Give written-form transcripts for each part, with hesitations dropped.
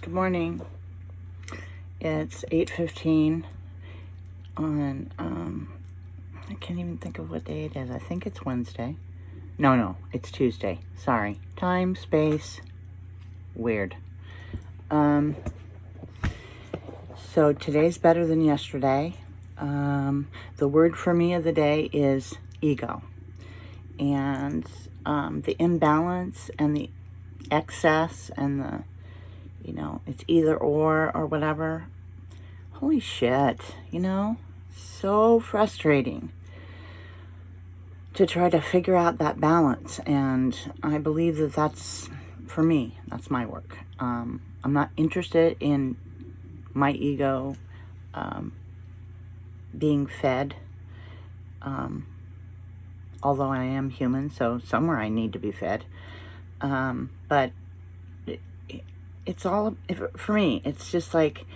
Good morning. It's 8:15 on, I can't even think of what day it is. I think it's Wednesday. No, it's Tuesday. Sorry. Time, space, weird. So today's better than yesterday. The word for me of the day is ego. And the imbalance and the excess and the, it's either or whatever. Holy shit, so frustrating to try to figure out that balance. And I believe that that's, for me, that's my work. I'm not interested in my ego being fed, although I am human, so somewhere I need to be fed. But it's all, for me, it's just like,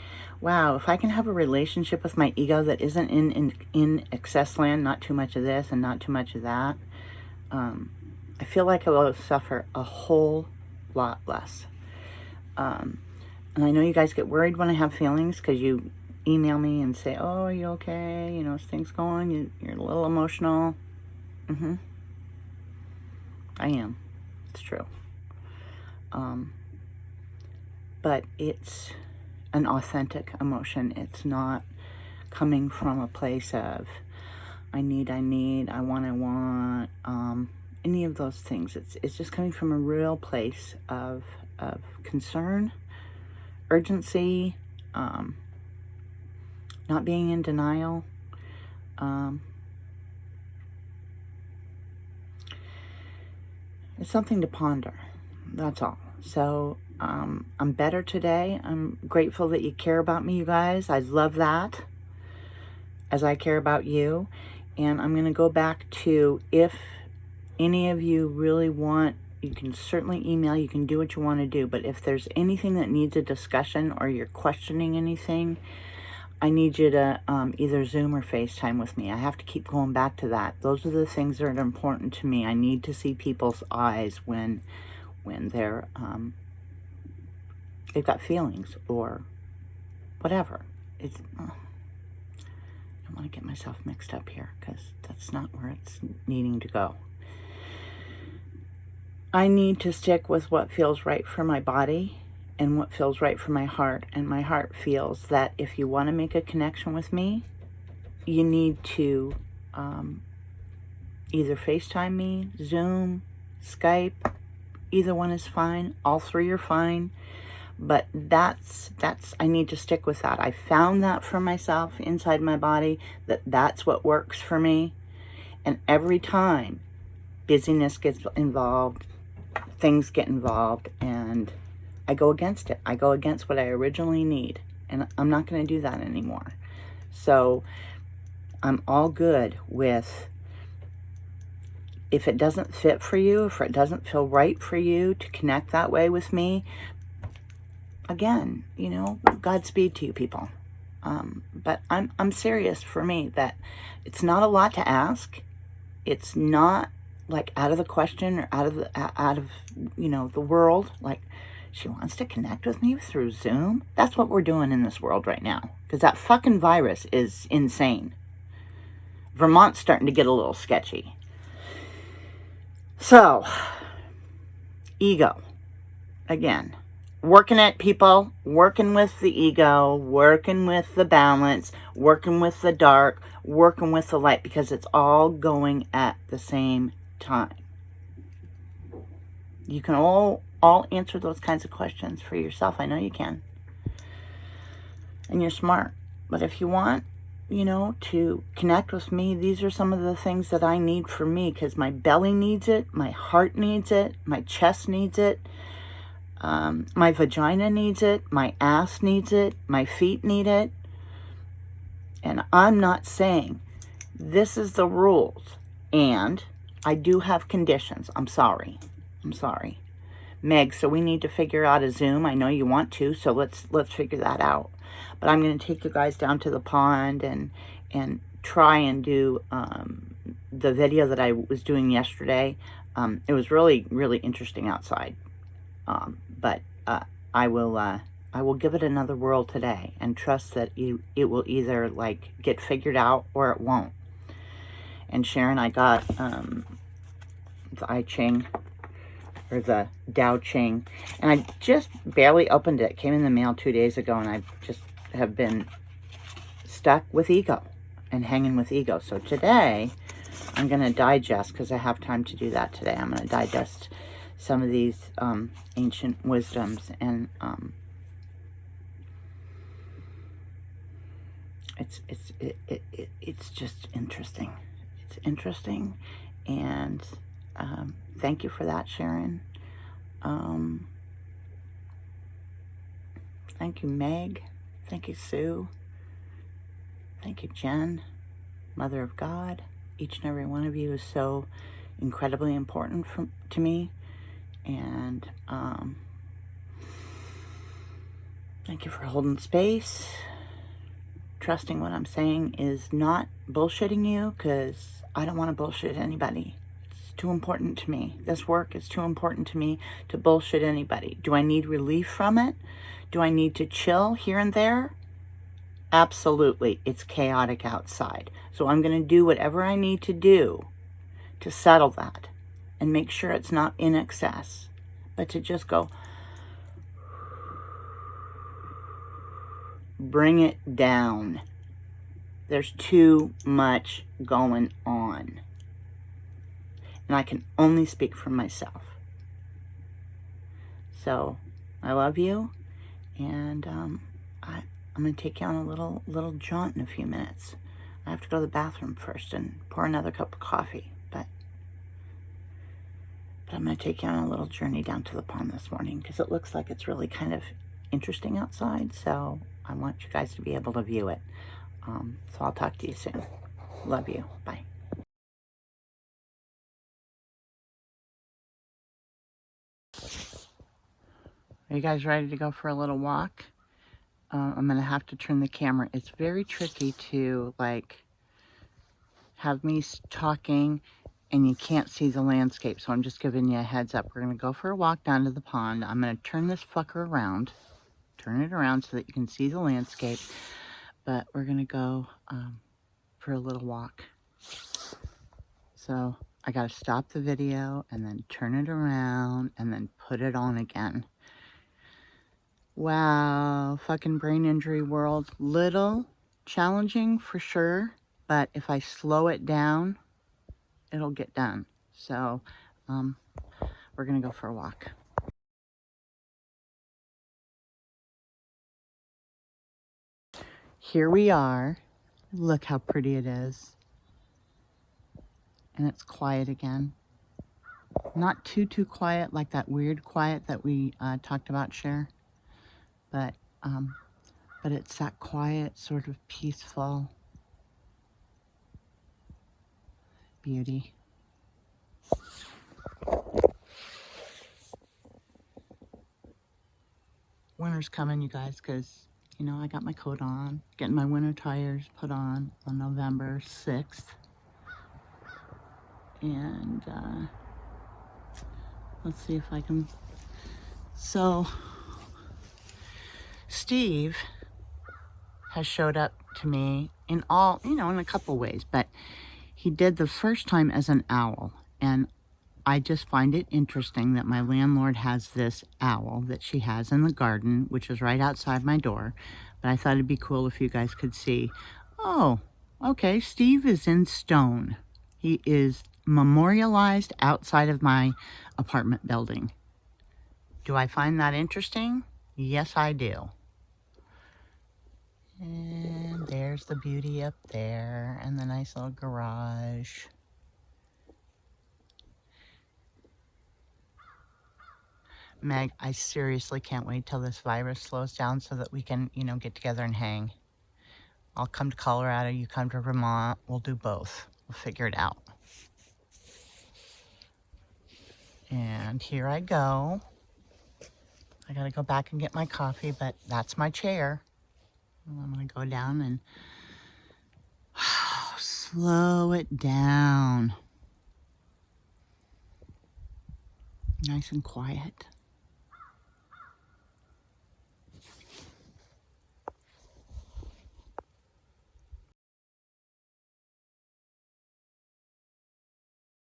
wow, if I can have a relationship with my ego that isn't in excess land, not too much of this and not too much of that, I feel like I will suffer a whole lot less. And I know you guys get worried when I have feelings because you email me and say, oh, are you okay? Is things going? You're a little emotional. I am. It's true. But it's an authentic emotion. It's not coming from a place of I need, I want, any of those things. It's just coming from a real place of concern, urgency, not being in denial. It's something to ponder. That's all. So I'm better today. I'm grateful that you care about me, you guys. I love that, as I care about you. And I'm going to go back to, if any of you really want, you can certainly email, you can do what you want to do. But if there's anything that needs a discussion or you're questioning anything, I need you to either Zoom or FaceTime with me. I have to keep going back to that. Those are the things that are important to me. I need to see people's eyes when they're they've got feelings or whatever. I don't want to get myself mixed up here because that's not where it's needing to go. I need to stick with what feels right for my body and what feels right for my heart. And my heart feels that if you want to make a connection with me, you need to either FaceTime me, Zoom, Skype. Either one is fine. All three are fine. But that's I need to stick with that. I found that for myself inside my body, that's what works for me. And every time busyness gets involved, things get involved, and I go against it. I go against what I originally need. And I'm not going to do that anymore. So I'm all good with, if it doesn't fit for you, if it doesn't feel right for you to connect that way with me, again, Godspeed to you people. But I'm serious for me that it's not a lot to ask. It's not like out of the question or out of the world. Like, she wants to connect with me through Zoom. That's what we're doing in this world right now, because that fucking virus is insane. Vermont's starting to get a little sketchy. So, ego. Again, working at people, working with the ego, working with the balance, working with the dark, working with the light, because it's all going at the same time. You can all answer those kinds of questions for yourself. I know you can. And you're smart. But if you want, to connect with me, these are some of the things that I need for me, because my belly needs it, my heart needs it, my chest needs it, my vagina needs it, my ass needs it, my feet need it. And I'm not saying this is the rules. And I do have conditions. I'm sorry. Meg, so we need to figure out a Zoom. I know you want to, so let's figure that out. But I'm going to take you guys down to the pond and try and do the video that I was doing yesterday. It was really, really interesting outside. But I will I will give it another whirl today and trust that it will either like get figured out or it won't. And Sharon, I got the I Ching, or the Tao Ching, and I just barely opened it. It came in the mail 2 days ago, and I just have been stuck with ego and hanging with ego. So today I'm going to digest, because I have time to do that today. I'm going to digest some of these ancient wisdoms, and it's just interesting. It's interesting, and thank you for that, Sharon. Thank you, Meg. Thank you, Sue. Thank you, Jen, Mother of God. Each and every one of you is so incredibly important to me. And thank you for holding space. Trusting what I'm saying is not bullshitting you, because I don't want to bullshit anybody. It's too important to me. This work is too important to me to bullshit anybody. Do I need relief from it? Do I need to chill here and there? Absolutely. It's chaotic outside. So I'm going to do whatever I need to do to settle that and make sure it's not in excess. But to just go, bring it down. There's too much going on. And I can only speak for myself. So I love you, and I'm going to take you on a little jaunt in a few minutes. I have to go to the bathroom first and pour another cup of coffee, but I'm going to take you on a little journey down to the pond this morning, because it looks like it's really kind of interesting outside, so I want you guys to be able to view it. So I'll talk to you soon. Love you. Bye. Are you guys ready to go for a little walk? I'm going to have to turn the camera. It's very tricky to, like, have me talking and you can't see the landscape. So I'm just giving you a heads up. We're going to go for a walk down to the pond. I'm going to turn this fucker around. Turn it around so that you can see the landscape. But we're going to go for a little walk. So I got to stop the video and then turn it around and then put it on again. Wow, fucking brain injury world. Little challenging for sure, but if I slow it down, it'll get done. So we're gonna go for a walk. Here we are. Look how pretty it is. And it's quiet again. Not too quiet, like that weird quiet that we talked about, Cher. But it's that quiet, sort of peaceful beauty. Winter's coming, you guys, because, you know, I got my coat on, getting my winter tires put on November 6th. And let's see if I can. So Steve has showed up to me in all, you know, in a couple ways, but he did the first time as an owl. And I just find it interesting that my landlord has this owl that she has in the garden, which is right outside my door. But I thought it'd be cool if you guys could see. Oh, okay, Steve is in stone. He is memorialized outside of my apartment building. Do I find that interesting? Yes, I do. And there's the beauty up there, and the nice little garage. Meg, I seriously can't wait till this virus slows down so that we can, you know, get together and hang. I'll come to Colorado, you come to Vermont. We'll do both. We'll figure it out. And here I go. I gotta go back and get my coffee, but that's my chair. I'm gonna go down and slow it down. Nice and quiet.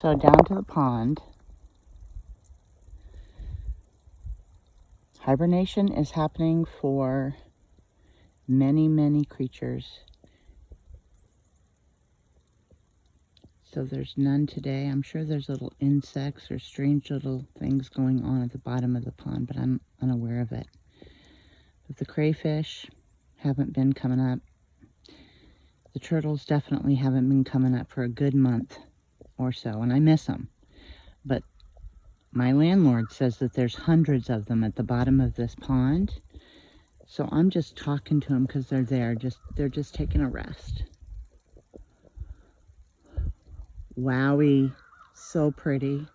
So down to the pond. Hibernation is happening for many, many creatures. So there's none today. I'm sure there's little insects or strange little things going on at the bottom of the pond, but I'm unaware of it. But the crayfish haven't been coming up. The turtles definitely haven't been coming up for a good month or so, and I miss them. But my landlord says that there's hundreds of them at the bottom of this pond. So I'm just talking to them because they're there. They're just taking a rest. Wowie, so pretty.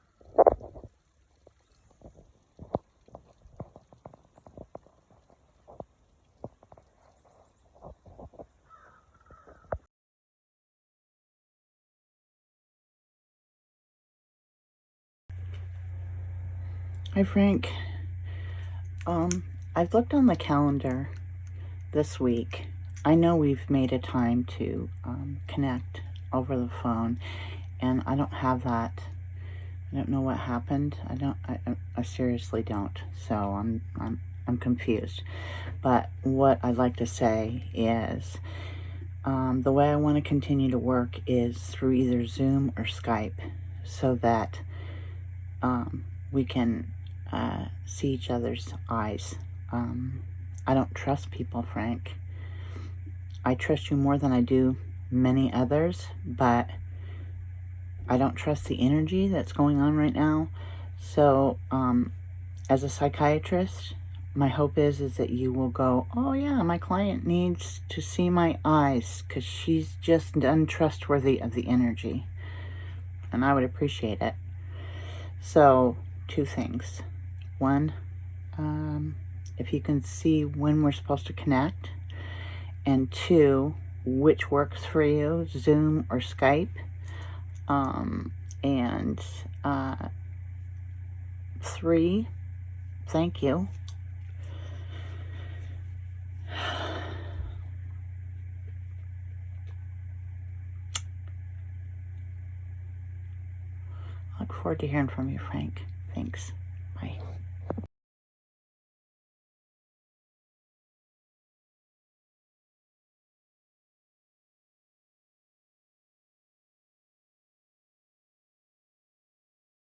Hi, Frank. I've looked on the calendar this week. I know we've made a time to connect over the phone, and I don't have that. I don't know what happened. I seriously don't. So I'm confused. But what I'd like to say is the way I want to continue to work is through either Zoom or Skype, so that we can see each other's eyes. I don't trust people, Frank. I trust you more than I do many others, but I don't trust the energy that's going on right now. So as a psychiatrist, my hope is that you will go, oh yeah, my client needs to see my eyes because she's just untrustworthy of the energy. And I would appreciate it. So 2 things. 1, if you can see when we're supposed to connect. And 2, which works for you, Zoom or Skype. And 3, thank you. I look forward to hearing from you, Frank. Thanks.